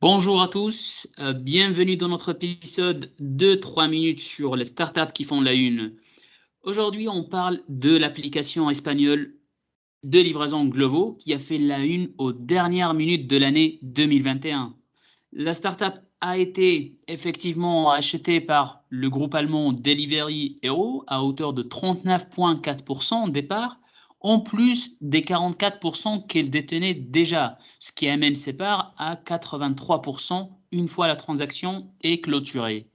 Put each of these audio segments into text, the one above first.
Bonjour à tous, bienvenue dans notre épisode de 3 minutes sur les startups qui font la une. Aujourd'hui, on parle de l'application espagnole de livraison Glovo qui a fait la une aux dernières minutes de l'année 2021. La startup a été effectivement achetée par le groupe allemand Delivery Hero à hauteur de 39,4% au départ, en plus des 44% qu'elle détenait déjà, ce qui amène ses parts à 83% une fois la transaction est clôturée.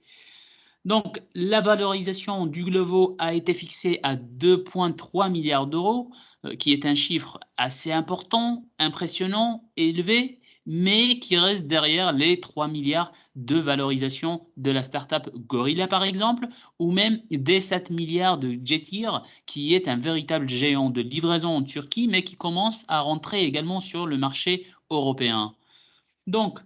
Donc, la valorisation du Glovo a été fixée à 2,3 milliards d'euros, qui est un chiffre assez important, impressionnant, élevé, mais qui reste derrière les 3 milliards de valorisation de la startup Gorilla, par exemple, ou même des 7 milliards de Getir, qui est un véritable géant de livraison en Turquie, mais qui commence à rentrer également sur le marché européen. Donc,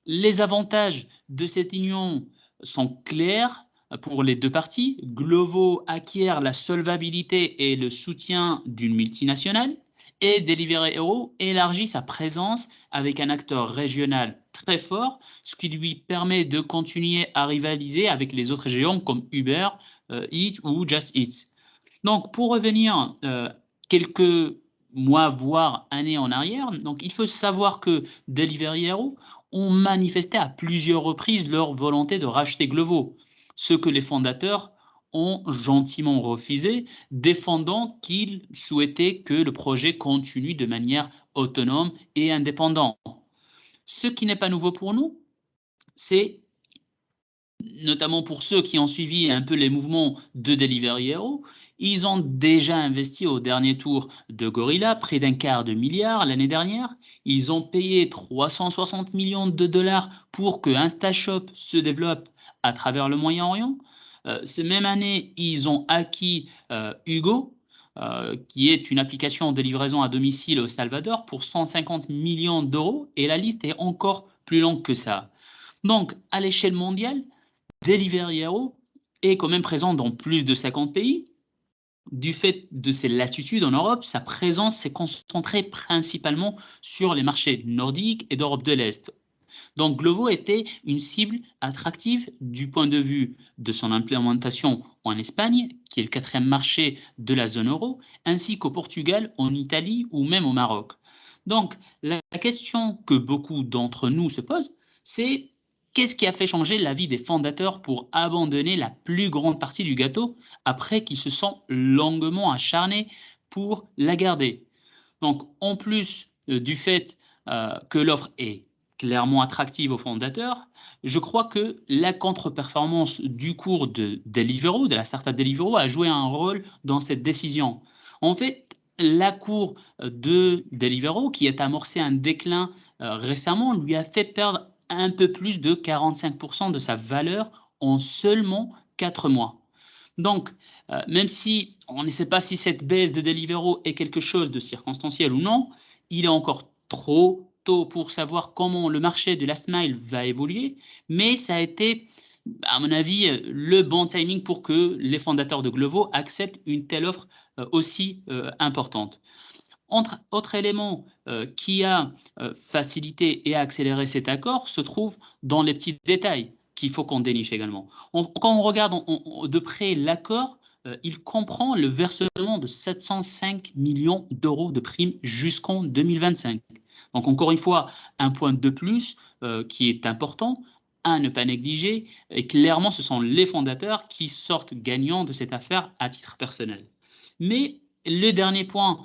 les avantages de cette union sont clairs pour les deux parties. Glovo acquiert la solvabilité et le soutien d'une multinationale et Delivery Hero élargit sa présence avec un acteur régional très fort, ce qui lui permet de continuer à rivaliser avec les autres géants comme Uber, Eats ou Just Eat. Donc, pour revenir quelques mois, voire années en arrière, donc il faut savoir que Delivery Hero ont manifesté à plusieurs reprises leur volonté de racheter Glovo, ce que les fondateurs ont gentiment refusé, défendant qu'ils souhaitaient que le projet continue de manière autonome et indépendante. Ce qui n'est pas nouveau pour nous, c'est notamment pour ceux qui ont suivi un peu les mouvements de Delivery Hero, ils ont déjà investi au dernier tour de Gorilla près d'un quart de milliard l'année dernière. Ils ont payé 360 millions de dollars pour que InstaShop se développe à travers le Moyen-Orient. Cette même année, ils ont acquis Hugo, qui est une application de livraison à domicile au Salvador, pour 150 millions d'euros, et la liste est encore plus longue que ça. Donc, à l'échelle mondiale, Delivery Hero est quand même présent dans plus de 50 pays. Du fait de ses latitudes en Europe, sa présence s'est concentrée principalement sur les marchés nordiques et d'Europe de l'Est. Donc Glovo était une cible attractive du point de vue de son implémentation en Espagne, qui est le quatrième marché de la zone euro, ainsi qu'au Portugal, en Italie ou même au Maroc. Donc la question que beaucoup d'entre nous se posent, c'est qu'est-ce qui a fait changer l'avis des fondateurs pour abandonner la plus grande partie du gâteau après qu'ils se sont longuement acharnés pour la garder. Donc en plus du fait que l'offre est clairement attractive aux fondateurs, je crois que la contre-performance du cours de Deliveroo, de la startup Deliveroo, a joué un rôle dans cette décision. En fait, la cour de Deliveroo, qui a amorcé un déclin récemment, lui a fait perdre un peu plus de 45% de sa valeur en seulement 4 mois. Donc, même si on ne sait pas si cette baisse de Deliveroo est quelque chose de circonstanciel ou non, il est encore trop tôt pour savoir comment le marché de last mile va évoluer, mais ça a été, à mon avis, le bon timing pour que les fondateurs de Glovo acceptent une telle offre aussi importante. Autre élément qui a facilité et accéléré cet accord se trouve dans les petits détails qu'il faut qu'on déniche également. Quand on regarde de près l'accord, il comprend le versement de 705 millions d'euros de primes jusqu'en 2025. Donc encore une fois, un point de plus qui est important à ne pas négliger, et clairement ce sont les fondateurs qui sortent gagnants de cette affaire à titre personnel. Mais le dernier point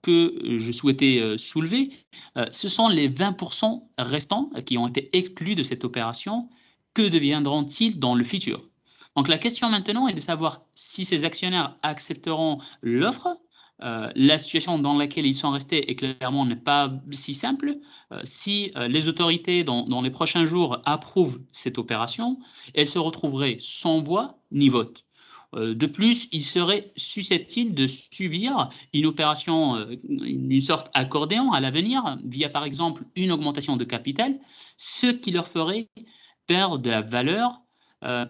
que je souhaitais soulever, ce sont les 20% restants qui ont été exclus de cette opération. Que deviendront-ils dans le futur? Donc la question maintenant est de savoir si ces actionnaires accepteront l'offre. La situation dans laquelle ils sont restés est clairement n'est pas si simple. Si les autorités dans les prochains jours approuvent cette opération, elles se retrouveraient sans voix ni vote. De plus, ils seraient susceptibles de subir une opération, une sorte accordéon à l'avenir, via par exemple une augmentation de capital, ce qui leur ferait perdre de la valeur.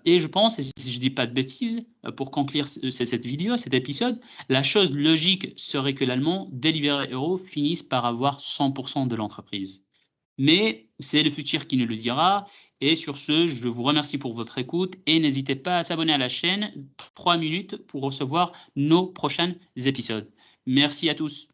Et je pense, et si je ne dis pas de bêtises, pour conclure cette vidéo, cet épisode, la chose logique serait que l'allemand Delivery Hero finisse par avoir 100% de l'entreprise. Mais c'est le futur qui nous le dira. Et sur ce, je vous remercie pour votre écoute et n'hésitez pas à s'abonner à la chaîne 3 minutes pour recevoir nos prochains épisodes. Merci à tous.